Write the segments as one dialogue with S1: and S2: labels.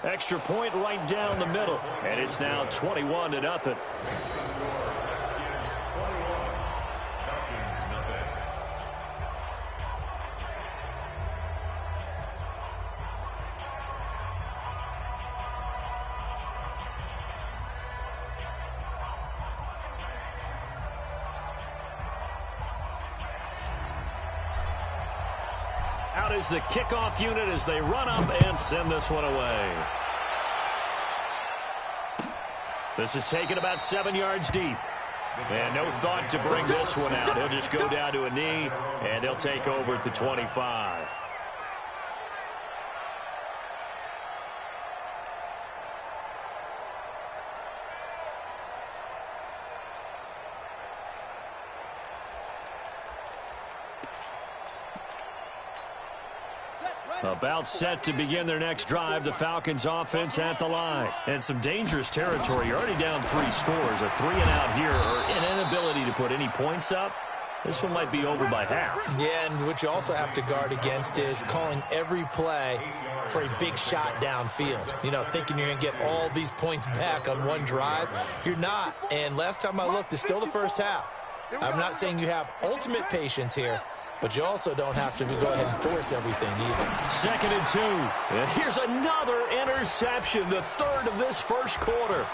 S1: Extra point right down the middle, and it's now 21-0. Out is the kickoff unit as they run up and send this one away. This is taken about 7 yards deep. And no thought to bring this one out. He'll just go down to a knee, and they'll take over at the 25. About set to begin their next drive, the Falcons offense at the line. And some dangerous territory. You're already down 3 scores. A 3-and-out here, or an inability to put any points up. This one might be over by half.
S2: Yeah, and what you also have to guard against is calling every play for a big shot downfield. You know, thinking you're going to get all these points back on one drive. You're not. And last time I looked, it's still the first half. I'm not saying you have ultimate patience here, but you also don't have to go ahead and force everything either.
S1: 2nd and 2. And here's another interception, the 3rd of this first quarter.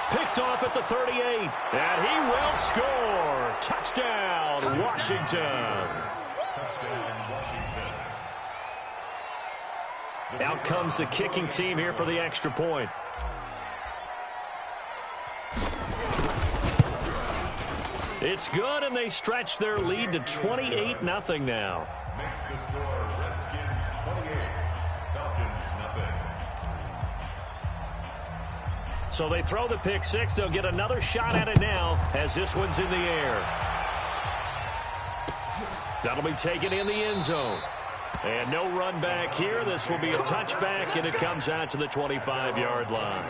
S1: Picked off at the 38. And he will score. Touchdown, Washington. Out comes the kicking team here for the extra point. It's good, and they stretch their lead to 28-0 now.
S3: Makes the score Redskins 28, Falcons nothing.
S1: So they throw the pick six. They'll get another shot at it now as this one's in the air. That'll be taken in the end zone. And no run back here. This will be a touchback, and it comes out to the 25-yard line.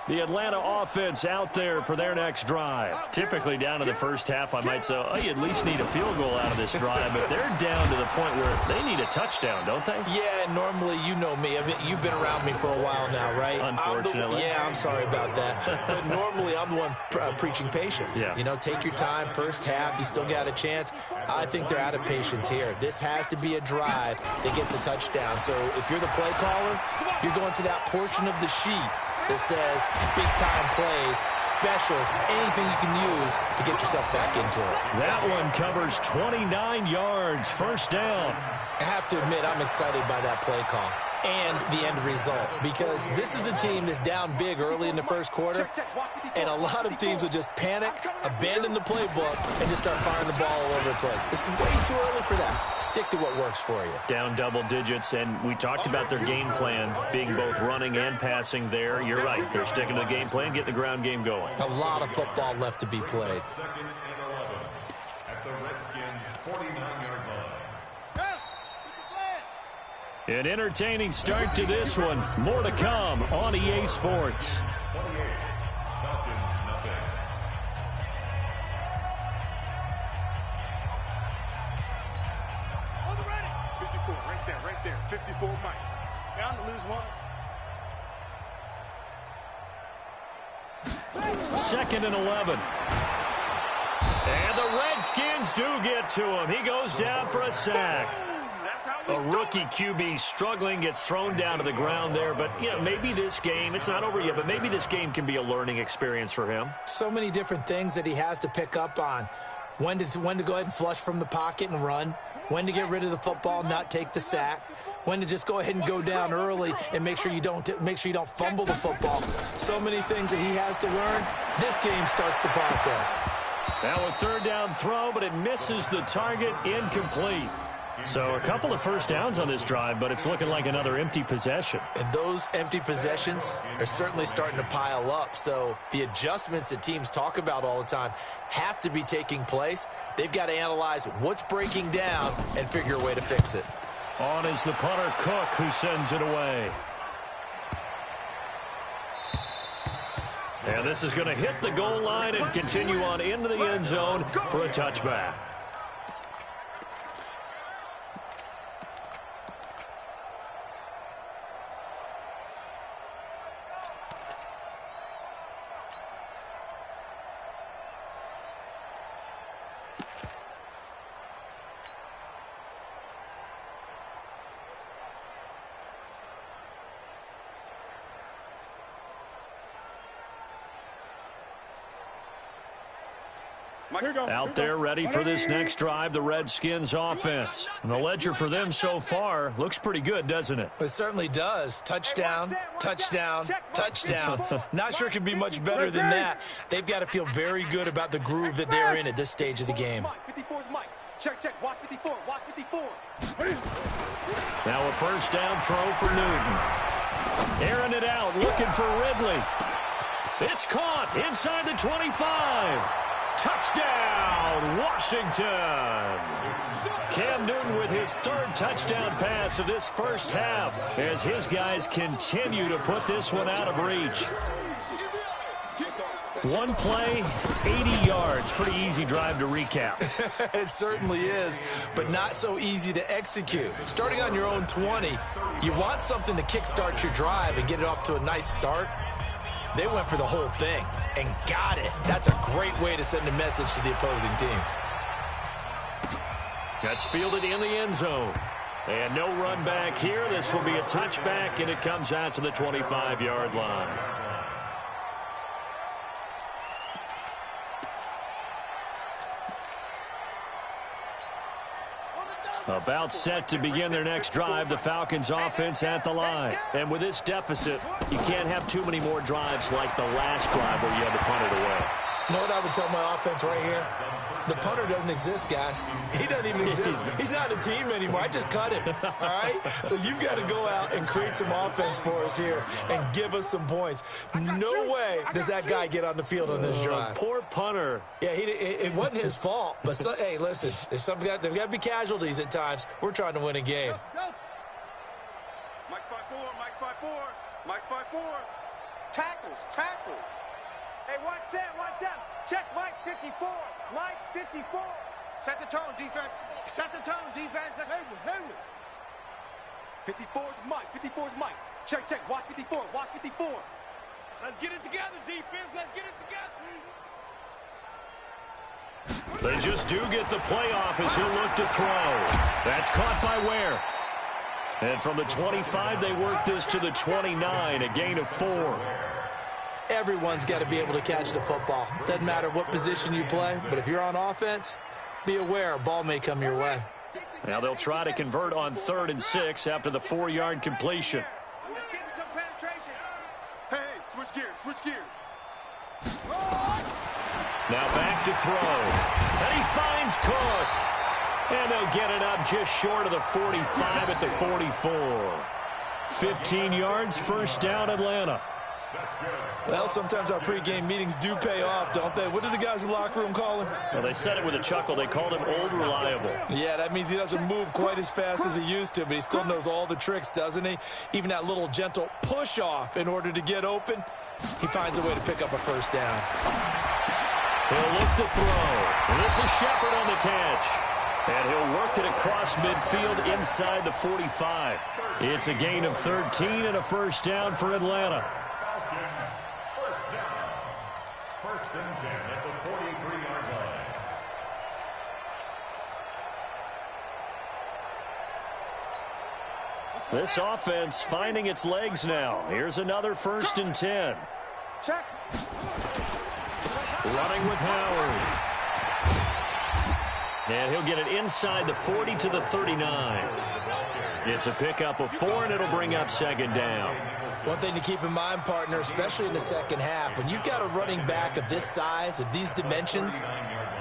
S1: The Atlanta offense out there for their next drive. Typically down to the first half, I might say, oh, you at least need a field goal out of this drive, but they're down to the point where they need a touchdown, don't they?
S2: Yeah, normally, you know me. I mean, you've been around me for a while now, right?
S1: Unfortunately.
S2: I'm sorry about that. But normally, I'm the one preaching patience.
S1: Yeah.
S2: You know, take your time. First half, you still got a chance. I think they're out of patience here. This has to be a drive that gets a touchdown. So if you're the play caller, you're going to that portion of the sheet that says big-time plays, specials, anything you can use to get yourself back into it.
S1: That one covers 29 yards, first down.
S2: I have to admit, I'm excited by that play call and the end result, because this is a team that's down big early in the first quarter, and a lot of teams will just panic, abandon the playbook, and just start firing the ball all over the place. It's way too early for that. Stick to what works for you.
S1: Down double digits, and we talked about their game plan being both running and passing there. You're right. They're sticking to the game plan, getting the ground game going.
S2: A lot of football left to be played.
S3: 2nd and 11 at the Redskins' 49-yard line.
S1: An entertaining start to this one. More to come on EA Sports.
S3: 28, Falcons nothing.
S4: On the ready. 54, right there. 54, Mike. Down to lose one.
S1: 2nd and 11. And the Redskins do get to him. He goes down for a sack. A rookie QB struggling, gets thrown down to the ground there. But, you know, maybe this game, it's not over yet, but maybe this game can be a learning experience for him.
S2: So many different things that he has to pick up on. When to go ahead and flush from the pocket and run. When to get rid of the football, not take the sack. When to just go ahead and go down early and make sure you don't fumble the football. So many things that he has to learn. This game starts the process.
S1: Now a 3rd down throw, but it misses the target, incomplete. So a couple of first downs on this drive, but it's looking like another empty possession.
S2: And those empty possessions are certainly starting to pile up. So the adjustments that teams talk about all the time have to be taking place. They've got to analyze what's breaking down and figure a way to fix it.
S1: On is the punter, Cook, who sends it away. And this is going to hit the goal line and continue on into the end zone for a touchback. Out there ready for this next drive, the Redskins offense. And the ledger for them so far looks pretty good, doesn't it?
S2: It certainly does. Touchdown, touchdown, touchdown. Not sure it could be much better than that. They've got to feel very good about the groove that they're in at this stage of the game.
S4: Check. Watch 54. Watch 54.
S1: Now a first down throw for Newton. Airing it out, looking for Ridley. It's caught inside the 25. Touchdown, Washington. Cam Newton with his third touchdown pass of this first half as his guys continue to put this one out of reach. One play, 80 yards. Pretty easy drive to recap.
S2: It certainly is, but not so easy to execute. Starting on your own 20, you want something to kickstart your drive and get it off to a nice start. They went for the whole thing and got it. That's a great way to send a message to the opposing team.
S1: That's fielded in the end zone. And no run back here. This will be a touchback, and it comes out to the 25-yard line. About set to begin their next drive, the Falcons offense at the line. And with this deficit, you can't have too many more drives like the last drive where you had to punt it away.
S2: You know what I would tell my offense right here? The punter doesn't exist, guys. He doesn't even exist. He's not a team anymore. I just cut him, all right? So you've got to go out and create some offense for us here and give us some points. No way does that guy get on the field on this drive.
S1: Poor punter.
S2: Yeah, it wasn't his fault. But, hey, listen, there's got to be casualties at times. We're trying to win a game.
S4: Mike's 5-4. Mike's 5-4. Tackles.
S5: Hey, watch Sam. Check Mike 54. Mike 54.
S4: Set the tone, defense. That's Henry. 54's Mike. Check. Watch 54.
S5: Let's get it together, defense. Let's get it together.
S1: They just do get the playoff as he'll look to throw. That's caught by Ware. And from the 25, they work this to the 29, a gain of 4.
S2: Everyone's got to be able to catch the football. Doesn't matter what position you play, but if you're on offense, be aware a ball may come your way.
S1: Now they'll try to convert on 3rd and 6 after the 4-yard completion.
S5: Let's get some penetration.
S4: Hey, switch gears.
S1: Now back to throw. And he finds Cook. And they'll get it up just short of the 45 at the 44. 15 yards, first down, Atlanta.
S2: Well, sometimes our pregame meetings do pay off, don't they? What do the guys in the locker room call him?
S1: Well, they said it with a chuckle. They called him Old Reliable.
S2: Yeah, that means he doesn't move quite as fast as he used to, but he still knows all the tricks, doesn't he? Even that little gentle push-off in order to get open, he finds a way to pick up a first down.
S1: He'll look to throw. And this is Shepard on the catch. And he'll work it across midfield inside the 45. It's a gain of 13 and a first down for Atlanta.
S3: First and 10 at the 43-yard line.
S1: This offense finding its legs now. Here's another 1st and 10.
S5: Check.
S1: Running with Howard. And he'll get it inside the 40 to the 39. It's a pickup of 4, and it'll bring up 2nd down.
S2: One thing to keep in mind, partner, especially in the second half, when you've got a running back of this size, of these dimensions,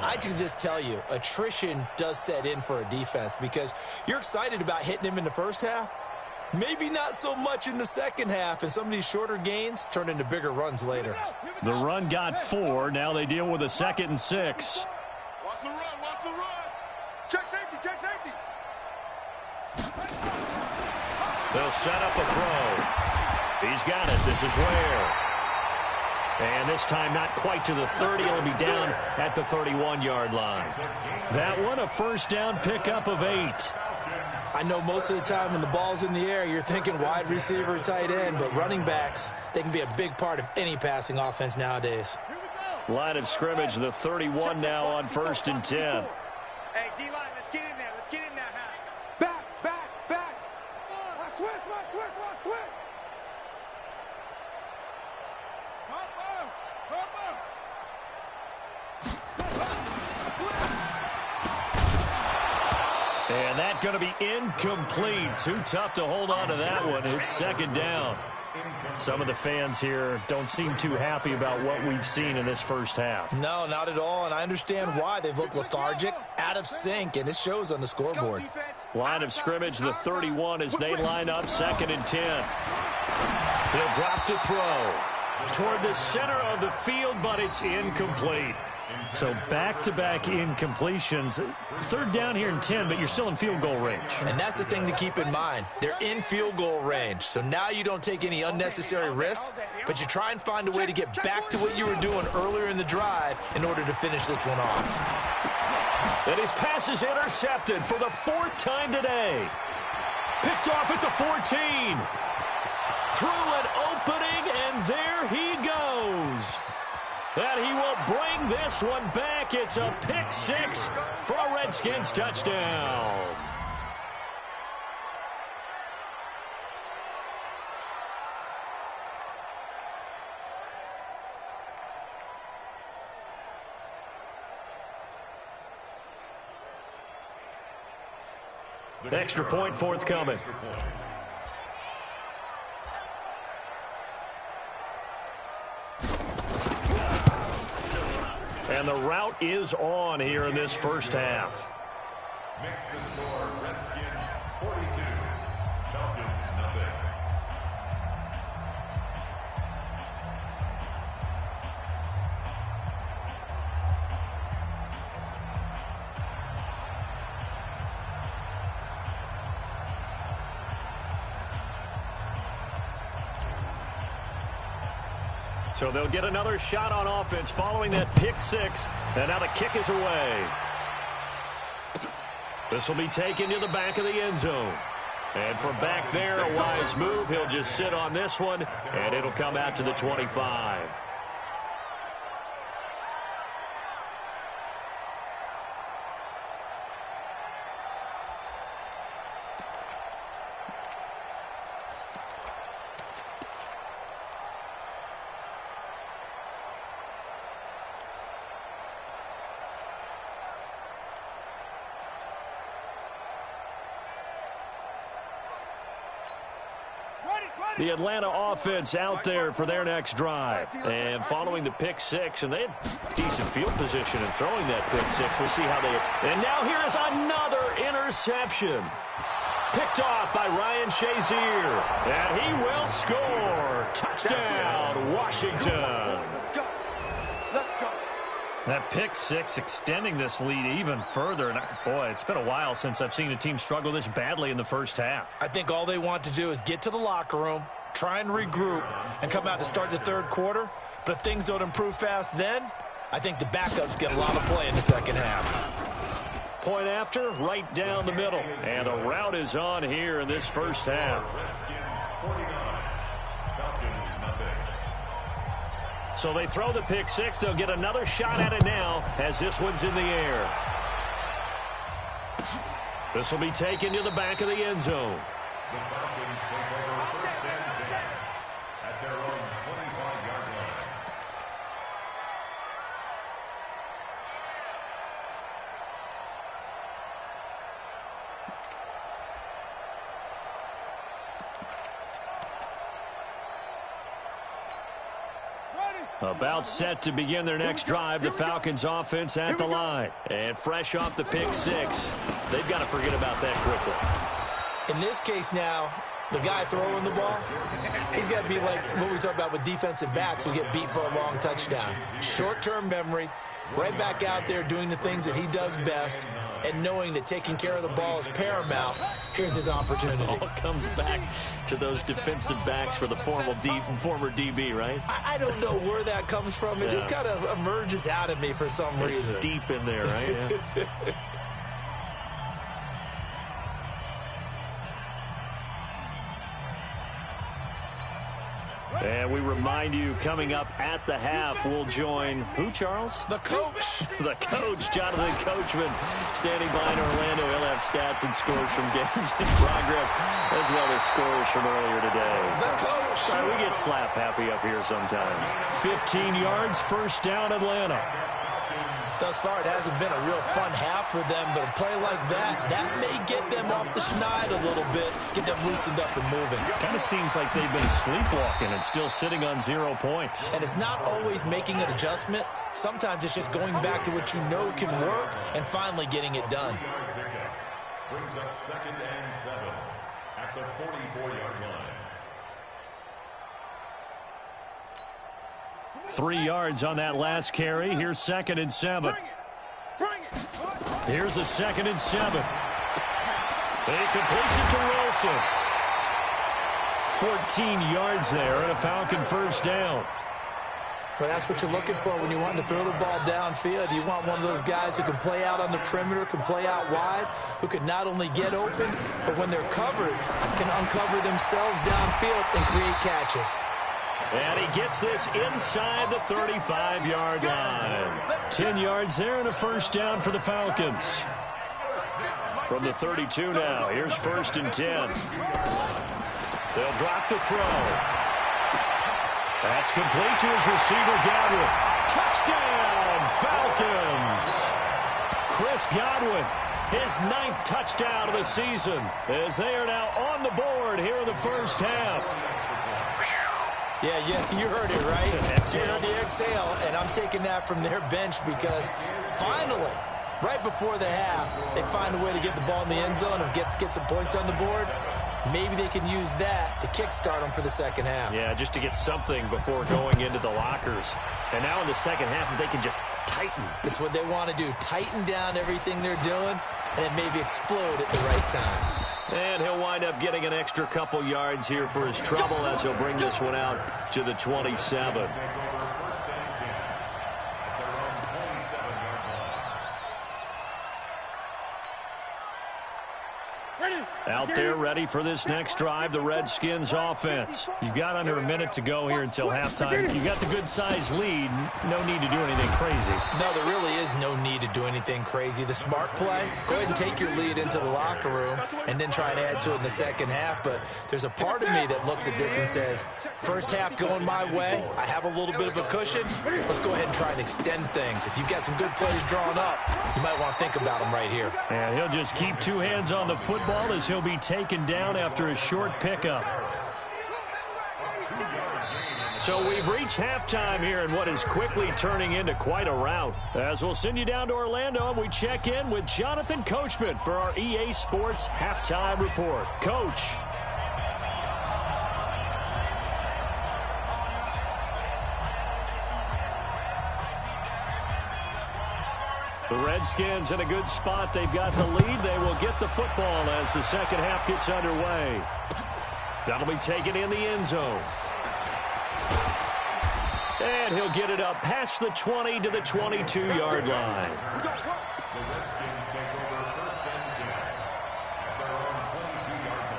S2: I can just tell you, attrition does set in for a defense because you're excited about hitting him in the first half. Maybe not so much in the second half, and some of these shorter gains turn into bigger runs later.
S1: The run got 4. Now they deal with a 2nd and 6.
S4: Watch the run. Check safety.
S1: They'll set up a throw. He's got it. This is Ware. And this time not quite to the 30. It'll be down at the 31-yard line. That one, a first down pickup of 8.
S2: I know most of the time when the ball's in the air, you're thinking wide receiver, tight end, but running backs, they can be a big part of any passing offense nowadays.
S1: Line of scrimmage, the 31 now on 1st and 10.
S5: Hey, D-line, let's get in there. Back. Watch switch.
S1: And that's going to be incomplete. Too tough to hold on to that one. It's second down. Some of the fans here don't seem too happy about what we've seen in this first half.
S2: No, not at all, and I understand why. They've looked lethargic, out of sync, and it shows on the scoreboard.
S1: Line of scrimmage, the 31 as they line up, 2nd and 10. He'll drop to throw toward the center of the field, but it's incomplete. So back-to-back incompletions. 3rd down here and 10, but you're still in field goal range.
S2: And that's the thing to keep in mind. They're in field goal range. So now you don't take any unnecessary risks, but you try and find a way to get back to what you were doing earlier in the drive in order to finish this one off.
S1: And his pass is intercepted for the 4th time today. Picked off at the 14. Through an opening, and there he goes. And he will bring this one back. It's a pick 6 for a Redskins touchdown. Extra point forthcoming. And the route is on here in this first half.
S3: Makes the score Redskins 42, Falcons nothing.
S1: So they'll get another shot on offense following that pick 6. And now the kick is away. This will be taken to the back of the end zone. And from back there, a wise move. He'll just sit on this one, and it'll come out to the 25. The Atlanta offense out there for their next drive. And following the pick 6, and they had decent field position in throwing that pick 6. We'll see how they attack. And now here is another interception. Picked off by Ryan Shazier. And he will score. Touchdown, Washington. That pick 6 extending this lead even further. And boy, it's been a while since I've seen a team struggle this badly in the first half.
S2: I think all they want to do is get to the locker room, try and regroup, and come out to start the 3rd quarter. But if things don't improve fast then, I think the backups get a lot of play in the 2nd half.
S1: Point after, right down the middle. And the route is on here in this first half.
S3: Redskins 49, Falcons nothing.
S1: So they throw the pick 6. They'll get another shot at it now as this one's in the air. This will be taken to the back of the end zone.
S3: The Falcons take over 1st and 10 at their own 25-yard line.
S1: About set to begin their next drive, the Falcons offense at the line. And fresh off the pick 6, they've got to forget about that quickly.
S2: In this case now, the guy throwing the ball, he's got to be like what we talk about with defensive backs who get beat for a long touchdown. Short-term memory, right back out there doing the things that he does best, and knowing that taking care of the ball is paramount. Here's his opportunity.
S1: All comes back to those defensive backs for the former DB, right?
S2: I don't know where that comes from. It just kind of emerges out of me for some reason.
S1: It's deep in there, right? Yeah. And we remind you, coming up at the half, we'll join who, Charles?
S2: The coach.
S1: The coach, Jonathan Coachman, standing by in Orlando. He'll have stats and scores from games in progress, as well as scores from earlier today.
S2: The coach.
S1: We get slap happy up here sometimes. 15 yards, first down, Atlanta.
S2: Thus far, it hasn't been a real fun half for them, but a play like that may get them off the schneid a little bit, get them loosened up and moving.
S1: Kind of seems like they've been sleepwalking and still sitting on 0 points.
S2: And it's not always making an adjustment. Sometimes it's just going back to what you know can work and finally getting it done.
S3: Brings up 2nd and 7 at the 44-yard line.
S1: 3 yards on that last carry. Here's 2nd and 7. Here's a 2nd and 7. He completes it to Wilson. 14 yards there and a Falcon first down.
S2: Well, that's what you're looking for when you want to throw the ball downfield. You want one of those guys who can play out on the perimeter, can play out wide, who can not only get open, but when they're covered, can uncover themselves downfield and create catches.
S1: And he gets this inside the 35-yard line. 10 yards there and a first down for the Falcons. From the 32 now, here's 1st and 10. They'll drop the throw. That's complete to his receiver, Godwin. Touchdown, Falcons! Chris Godwin, his 9th touchdown of the season, as they are now on the board here in the first half.
S2: Yeah, you heard it, right? You heard the exhale, and I'm taking that from their bench because finally, right before the half, they find a way to get the ball in the end zone and get some points on the board. Maybe they can use that to kickstart them for the second half.
S1: Yeah, just to get something before going into the lockers. And now in the second half, they can just tighten.
S2: That's what they want to do, tighten down everything they're doing, and then maybe explode at the right time.
S1: And he'll wind up getting an extra couple yards here for his trouble as he'll bring this one out to the 27. Out there ready for this next drive, the Redskins offense. You've got under a minute to go here until halftime. You've got the good-sized lead. No need to do anything crazy.
S2: No, there really is no need to do anything crazy. The smart play, go ahead and take your lead into the locker room and then try and add to it in the second half. But there's a part of me that looks at this and says, first half going my way, I have a little bit of a cushion. Let's go ahead and try and extend things. If you've got some good plays drawn up, you might want to think about them right here.
S1: And he'll just keep 2 hands on the football as he'll be taken down after a short pickup. So we've reached halftime here in what is quickly turning into quite a rout. As we'll send you down to Orlando, and we check in with Jonathan Coachman for our EA Sports Halftime Report. Coach. The Redskins in a good spot. They've got the lead. They will get the football as the second half gets underway. That'll be taken in the end zone. And he'll get it up past the 20 to the 22-yard line.
S3: The Redskins take over 1st and 10 at their own 22-yard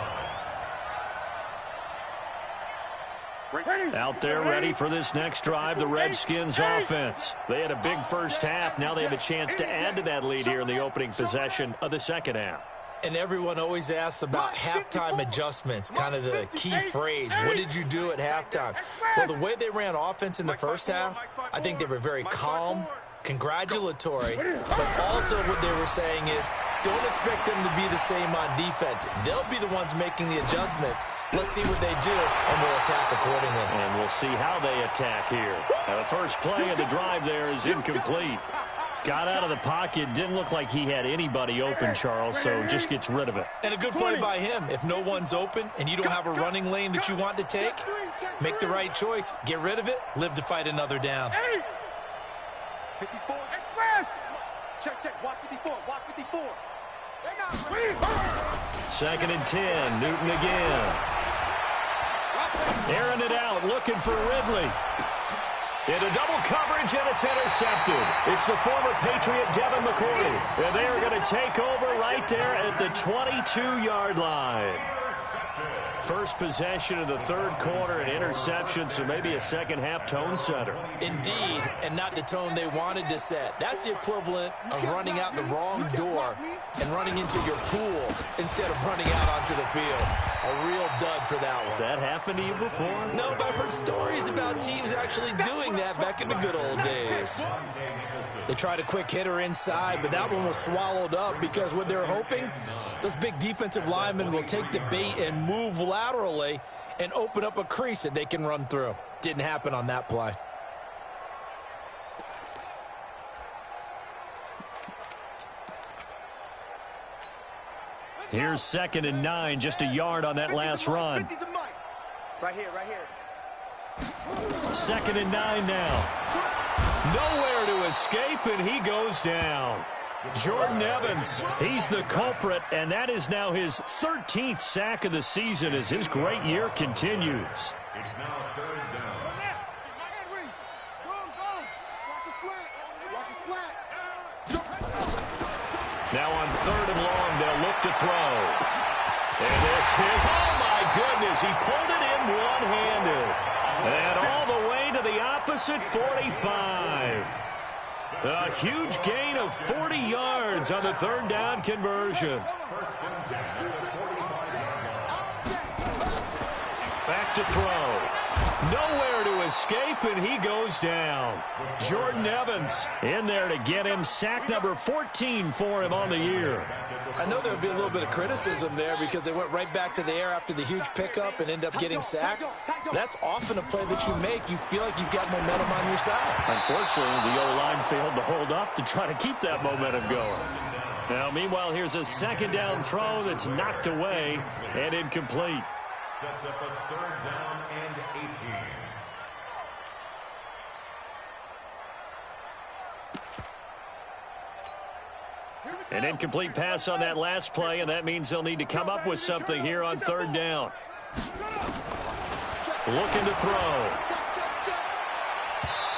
S3: line.
S1: Out there ready for this next drive, the Redskins offense. They had a big first half. Now they have a chance to add to that lead here in the opening possession of the second half.
S2: And everyone always asks about halftime adjustments, kind of the key phrase. What did you do at halftime? Well, the way they ran offense in the first half, I think they were very calm, congratulatory, but also what they were saying is don't expect them to be the same on defense. They'll be the ones making the adjustments. Let's see what they do, and we'll attack accordingly.
S1: And we'll see how they attack here. Now, the first play of the drive there is incomplete. Got out of the pocket, didn't look like he had anybody open, Charles, so just gets rid of it.
S2: And a good play by him. If no one's open and you don't have a running lane that you want to take, make the right choice. Get rid of it, live to fight another down.
S5: 54. Check. Watch 54. Watch 54.
S1: 2nd and 10. Newton again. Airing it out, looking for Ridley. Into double coverage, and it's intercepted. It's the former Patriot Devin McCourty. And they are going to take over right there at the 22-yard line. first possession of the third quarter, an interception, so maybe a second-half tone setter.
S2: Indeed, and not the tone they wanted to set. That's the equivalent of running out the wrong door and running into your pool instead of running out onto the field. A real dud for that one.
S1: Has that happened to you before?
S2: No, but I've heard stories about teams actually doing that back in the good old days. They tried a quick hitter inside, but that one was swallowed up because what they're hoping, those big defensive linemen will take the bait and move laterally and open up a crease that they can run through. Didn't happen on that play.
S1: Here's 2nd and 9, just a yard on that last run.
S5: Right here, right here.
S1: 2nd and 9 now. Nowhere to escape, and he goes down. Jordan Evans, he's the culprit, and that is now his 13th sack of the season as his great year continues.
S3: It's now 3rd down.
S1: Now on 3rd and long, they'll look to throw. And this is, oh my goodness, he pulled it in one-handed. And all the way to the opposite 45. A huge gain of 40 yards on the 3rd down conversion. Back to throw. Nowhere to escape, and he goes down. Jordan Evans in there to get him sack number 14 for him on the year.
S2: I know there would be a little bit of criticism there because they went right back to the air after the huge pickup and end up getting sacked. That's often a play that you make. You feel like you've got momentum on your side.
S1: Unfortunately, the O-line failed to hold up to try to keep that momentum going. Now, meanwhile, here's a 2nd down throw that's knocked away and incomplete.
S3: Sets up a 3rd down and 18.
S1: An incomplete pass on that last play, and that means they'll need to come up with something here on 3rd down. Looking to throw.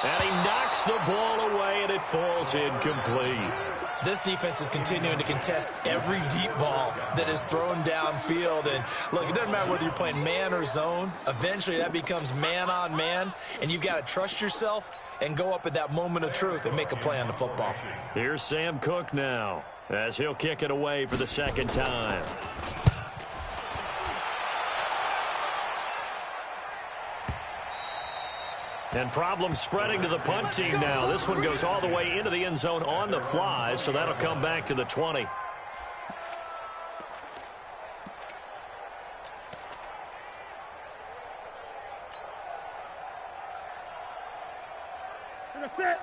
S1: And he knocks the ball away, and it falls incomplete.
S2: This defense is continuing to contest every deep ball that is thrown downfield. And, look, it doesn't matter whether you're playing man or zone. Eventually, that becomes man-on-man, and you've got to trust yourself and go up at that moment of truth and make a play on the football.
S1: Here's Sam Cook now as he'll kick it away for the 2nd time. And problems spreading to the punt team now. This one goes all the way into the end zone on the fly, so that'll come back to the 20.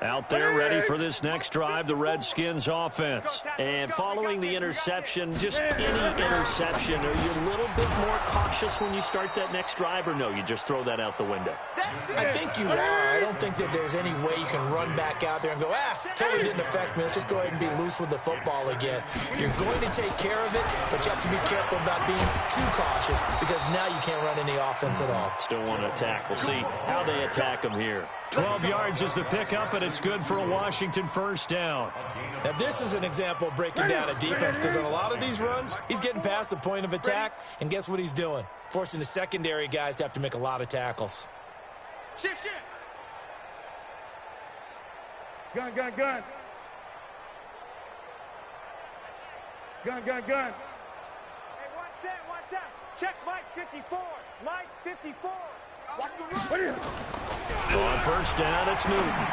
S1: Out there ready for this next drive, the Redskins offense. And following the interception, just any interception, are you a little bit more cautious when you start that next drive, or no, you just throw that out the window?
S2: I think you are. I don't think that there's any way you can run back out there and go, totally didn't affect me. Let's just go ahead and be loose with the football again. You're going to take care of it, but you have to be careful about being too cautious because now you can't run any offense at all.
S1: Still want to attack. We'll see how they attack them here. 12 yards is the pickup, and it's good for a Washington 1st down.
S2: Now, this is an example of breaking down a defense because on a lot of these runs, he's getting past the point of attack, and guess what he's doing? Forcing the secondary guys to have to make a lot of tackles.
S5: Shift. Gun. Gun. Hey, one set. Check Mike 54. Mike 54. Watch the run.
S1: On 1st down, it's Newton.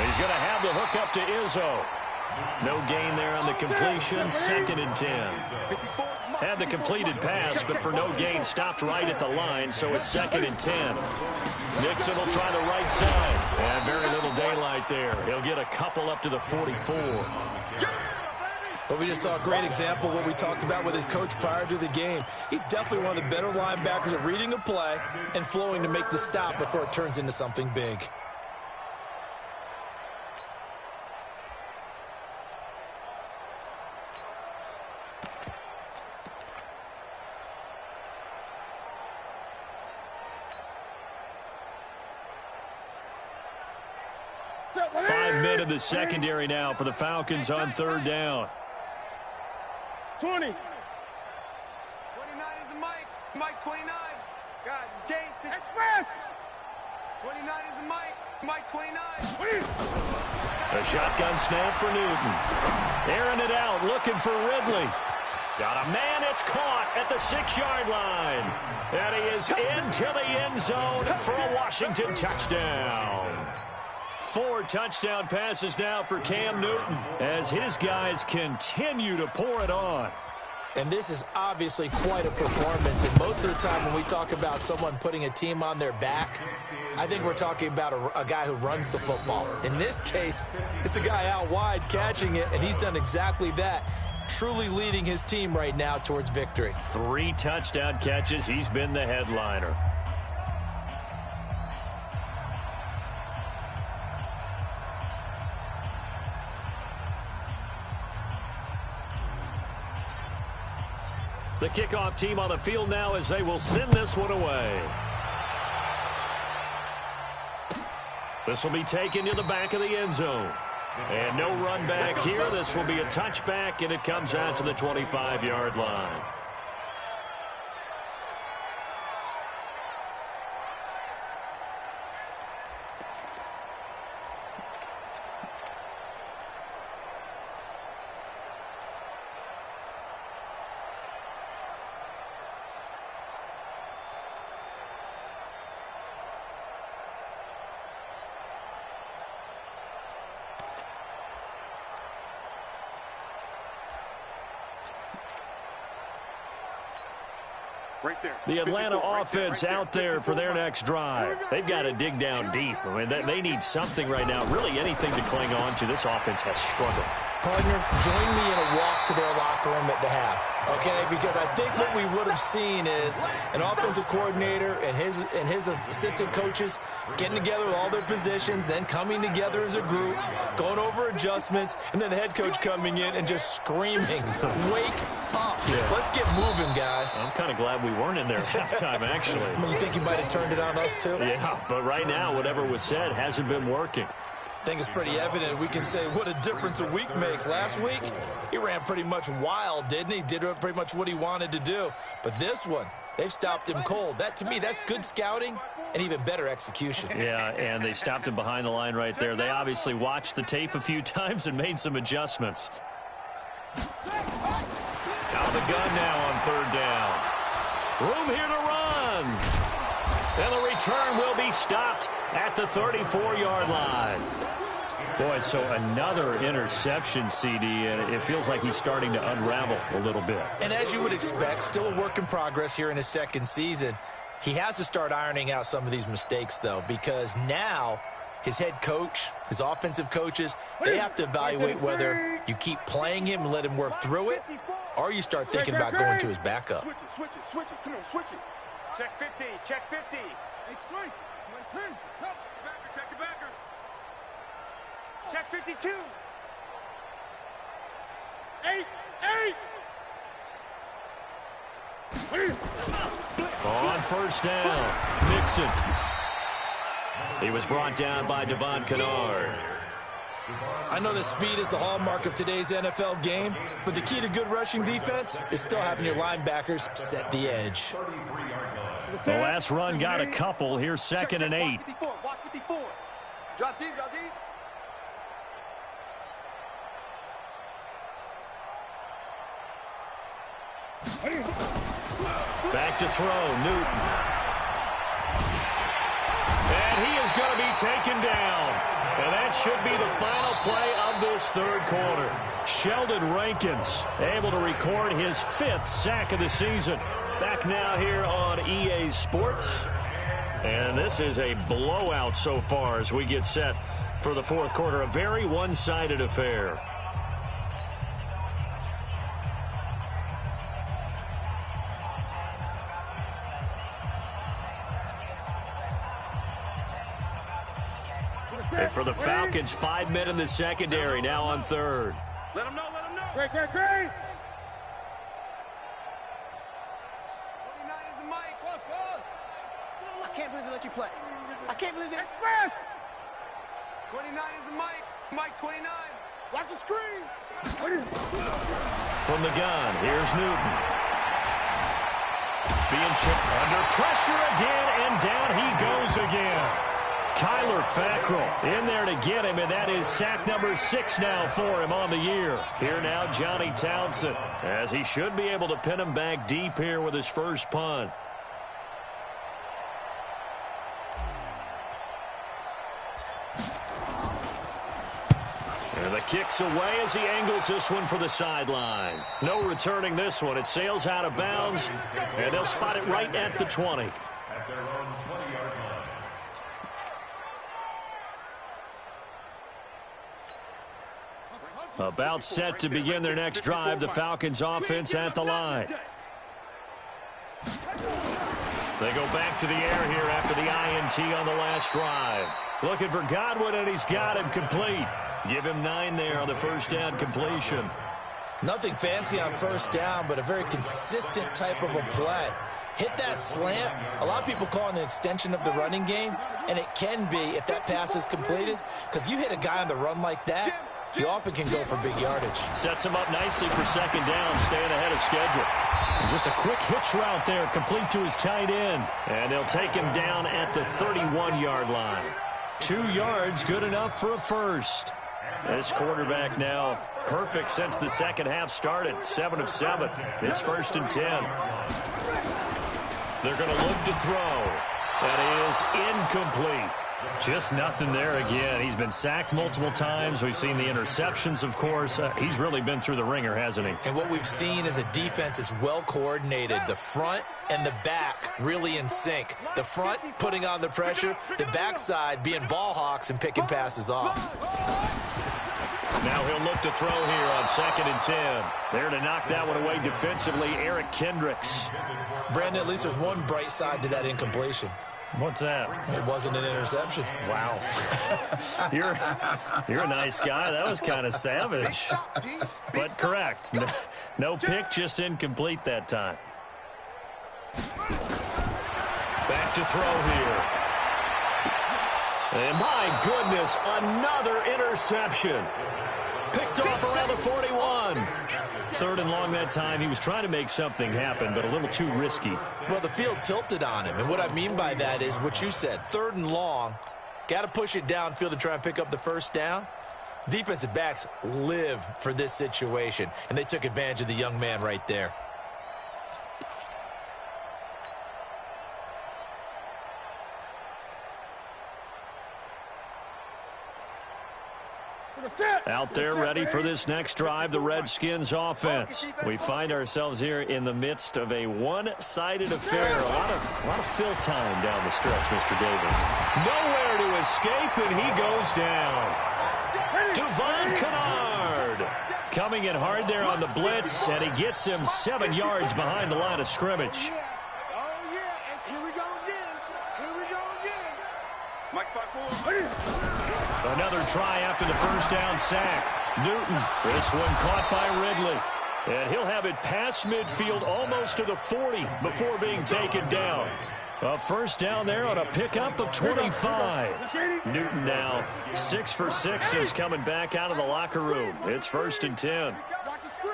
S1: He's going to have the hook up to Izzo. No gain there on the completion. 2nd and 10. Had the completed pass, but for no gain, stopped right at the line, so it's 2nd and 10. Nixon will try the right side. And very little daylight there. He'll get a couple up to the 44.
S2: But we just saw a great example of what we talked about with his coach prior to the game. He's definitely one of the better linebackers at reading a play and flowing to make the stop before it turns into something big.
S1: Five men in the secondary now for the Falcons on 3rd down.
S5: 20. 29 is the mic. Mike 29. Guys, this game. Express. 29 is the Mike. Mike 29.
S1: A shotgun snap for Newton. Airing it out, looking for Ridley. Got a man, it's caught at the 6-yard line. And he is into the end zone for a Washington touchdown. 4 touchdown passes now for Cam Newton as his guys continue to pour it on.
S2: And this is obviously quite a performance. And most of the time when we talk about someone putting a team on their back, I think we're talking about a guy who runs the football. In this case, it's a guy out wide catching it, and he's done exactly that, truly leading his team right now towards victory.
S1: 3 touchdown catches. He's been the headliner. The kickoff team on the field now as they will send this one away. This will be taken to the back of the end zone. And no run back here. This will be a touchback, and it comes out to the 25-yard line.
S4: Right there.
S1: The Atlanta
S4: 54,
S1: offense out there for their next drive. They've got to dig down deep. I mean, they need something right now, really anything to cling on to. This offense has struggled.
S2: Partner, join me in a walk to their locker room at the half, okay? Because I think what we would have seen is an offensive coordinator and his assistant coaches getting together with all their positions, then coming together as a group, going over adjustments, and then the head coach coming in and just screaming, wake up. Yeah. Let's get moving, guys.
S1: I'm kind of glad we weren't in there at halftime, actually.
S2: I mean, you think you might have turned it on us, too?
S1: Yeah, but right now, whatever was said hasn't been working.
S2: I think it's pretty evident. We can say what a difference a week makes. Last week, he ran pretty much wild, didn't he? Did pretty much what he wanted to do. But this one, they've stopped him cold. That, to me, that's good scouting and even better execution.
S1: Yeah, and they stopped him behind the line right there. They obviously watched the tape a few times and made some adjustments. Out of the gun now on 3rd down. Room here to run. And the return will be stopped at the 34-yard line. Boy, so another interception, CD, and it feels like he's starting to unravel a little bit.
S2: And as you would expect, still a work in progress here in his 2nd season. He has to start ironing out some of these mistakes, though, because now his head coach, his offensive coaches, they have to evaluate whether you keep playing him and let him work through it, or you start thinking about going to his backup.
S4: Switch it, switch it. Come on, switch it.
S5: Check 50, check 50.
S4: Hey, straight. Check the backer.
S5: Check 52.
S4: 8.
S1: On 1st down, Mixon. He was brought down by Devon Kennard.
S2: I know that speed is the hallmark of today's NFL game, but the key to good rushing defense is still having your linebackers set the edge.
S1: The last run got a couple. Here's 2nd and 8.
S5: Watch 54. Drop deep, drop deep.
S1: Back to throw, Newton. And he is going to be taken down. And that should be the final play of this 3rd quarter. Sheldon Rankins able to record his 5th sack of the season. Back now here on EA Sports. And this is a blowout so far as we get set for the 4th quarter. A very one-sided affair. And for the Falcons, 5 men in the secondary, now on 3rd.
S4: Let him know.
S5: Great.
S4: 29 is the Mike. Pause.
S5: I can't believe they let you play. I can't believe they...
S4: 29 is the Mike. Mike 29. Watch the screen.
S1: From the gun, here's Newton. Being chipped under pressure again, and down he goes again. Kyler Fackrell in there to get him, and that is sack number 6 now for him on the year. Here now, Johnny Townsend, as he should be able to pin him back deep here with his first punt. And the kick's away as he angles this one for the sideline. No returning this one. It sails out of bounds, and they'll spot it right at the 20.
S3: At their own 20-yard line.
S1: About set to begin their next drive, the Falcons offense at the line. They go back to the air here after the INT on the last drive. Looking for Godwin, and he's got him complete. Give him 9 there on the first down completion.
S2: Nothing fancy on first down, but a very consistent type of a play. Hit that slant. A lot of people call it an extension of the running game, and it can be if that pass is completed, because you hit a guy on the run like that, he often can go for big yardage.
S1: Sets him up nicely for second down, staying ahead of schedule. And just a quick hitch route there, complete to his tight end. And they'll take him down at the 31-yard line. 2 yards, good enough for a first. This quarterback now perfect since the second half started. 7 of 7. It's 1st and 10. They're going to look to throw. That is incomplete. Just nothing there again. He's been sacked multiple times. We've seen the interceptions, of course. He's really been through the ringer, hasn't he? And
S2: what we've seen is a defense that's well coordinated. The front and the back really in sync. The front putting on the pressure, the backside being ball hawks and picking passes off.
S1: Now he'll look to throw here on 2nd and 10. There to knock that one away defensively, Eric Kendricks.
S2: Brandon, at least there's one bright side to that incompletion.
S1: What's that?
S2: It wasn't an interception.
S1: Wow. You're a nice guy. That was kind of savage. But correct. No pick, just incomplete that time. Back to throw here. And my goodness, another interception. Picked off around the 41. 3rd and long that time. He was trying to make something happen, but a little too risky.
S2: Well, the field tilted on him, and what I mean by that is what you said. 3rd and long, got to push it downfield to try and pick up the first down. Defensive backs live for this situation, and they took advantage of the young man right there.
S1: Out there ready for this next drive, the Redskins offense. We find ourselves here in the midst of a one-sided affair. A lot of fill time down the stretch, Mr. Davis. Nowhere to escape, and he goes down. Devon Kennard coming in hard there on the blitz, and he gets him 7 yards behind the line of scrimmage. Another try after the first down sack. Newton, this one caught by Ridley. And he'll have it past midfield almost to the 40 before being taken down. A first down there on a pickup of 25. Newton now 6 for 6 since coming back out of the locker room. It's 1st and 10.
S5: Watch the screen.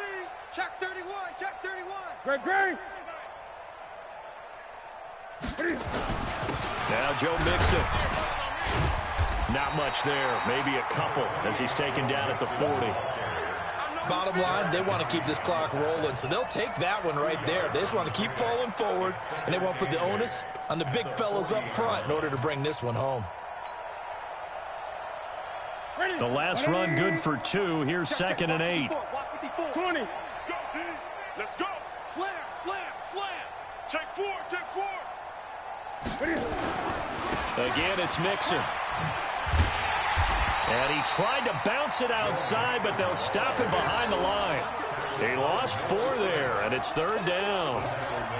S5: Check 31. Check 31. Great.
S1: Now Joe Mixon. Not much there. Maybe a couple as he's taken down at the 40.
S2: Bottom line, they want to keep this clock rolling, so they'll take that one right there. They just want to keep falling forward, and they want to put the onus on the big fellas up front in order to bring this one home.
S1: The last run good for 2. Here's 2nd and 8.
S4: 20. Let's go. Slam, slam, slam. Check 4, check 4.
S1: Again, it's Mixon. And he tried to bounce it outside, but they'll stop him behind the line. He lost 4 there, and it's 3rd down.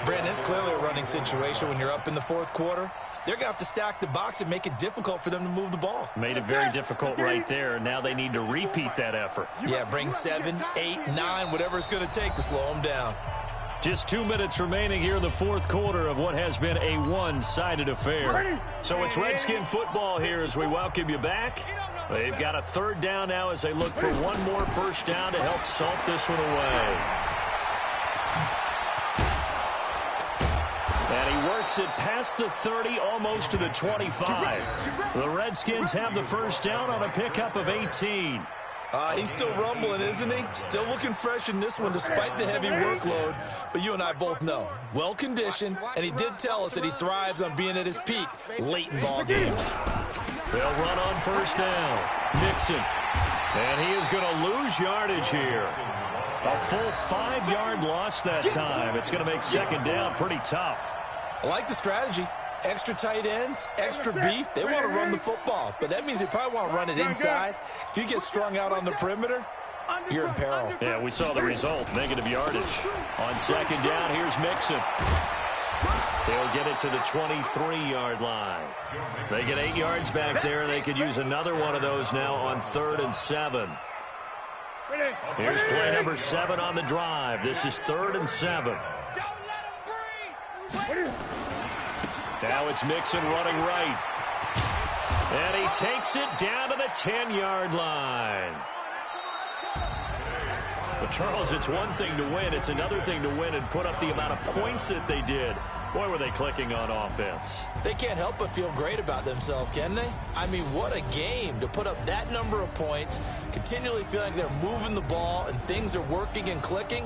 S2: Brandon, it's clearly a running situation when you're up in the 4th quarter. They're going to have to stack the box and make it difficult for them to move the ball.
S1: Made it very difficult right there. Now they need to repeat that effort.
S2: Yeah, bring 7, 8, 9, whatever it's going to take to slow them down.
S1: Just 2 minutes remaining here in the 4th quarter of what has been a one-sided affair. So it's Redskin football here as we welcome you back. They've got a 3rd down now as they look for one more first down to help salt this one away. And he works it past the 30, almost to the 25. The Redskins have the first down on a pickup of 18.
S2: He's still rumbling, isn't he? Still looking fresh in this one despite the heavy workload. But you and I both know, well-conditioned, and he did tell us that he thrives on being at his peak late in ball games.
S1: They'll run on first down. Mixon. And he is going to lose yardage here. A full 5-yard loss that time. It's going to make second down pretty tough.
S2: I like the strategy. Extra tight ends, extra beef. They want to run the football, but that means they probably want to run it inside. If you get strung out on the perimeter, you're in peril.
S1: Yeah, we saw the result, negative yardage. On second down, here's Mixon. They'll get it to the 23-yard line. They get 8 yards back there. They could use another one of those now on 3rd and 7. Here's play number 7 on the drive. This is 3rd and 7. Now it's Mixon running right. And he takes it down to the 10-yard line. But, Charles, it's one thing to win. It's another thing to win and put up the amount of points that they did. Boy, were they clicking on offense.
S2: They can't help but feel great about themselves, can they? I mean, what a game to put up that number of points, continually feeling they're moving the ball and things are working and clicking.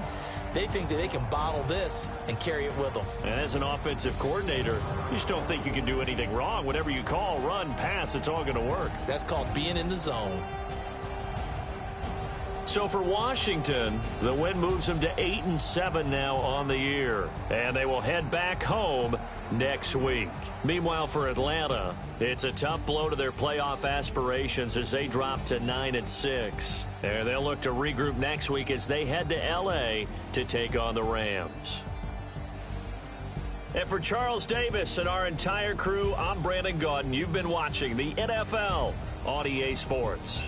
S2: They think that they can bottle this and carry it with them.
S1: And as an offensive coordinator, you just don't think you can do anything wrong. Whatever you call, run, pass, it's all going to work.
S2: That's called being in the zone.
S1: So for Washington, the win moves them to 8-7 now on the year. And they will head back home next week. Meanwhile, for Atlanta, it's a tough blow to their playoff aspirations as they drop to 9-6. And they'll look to regroup next week as they head to L.A. to take on the Rams. And for Charles Davis and our entire crew, I'm Brandon Gaudin. You've been watching the NFL on EA Sports.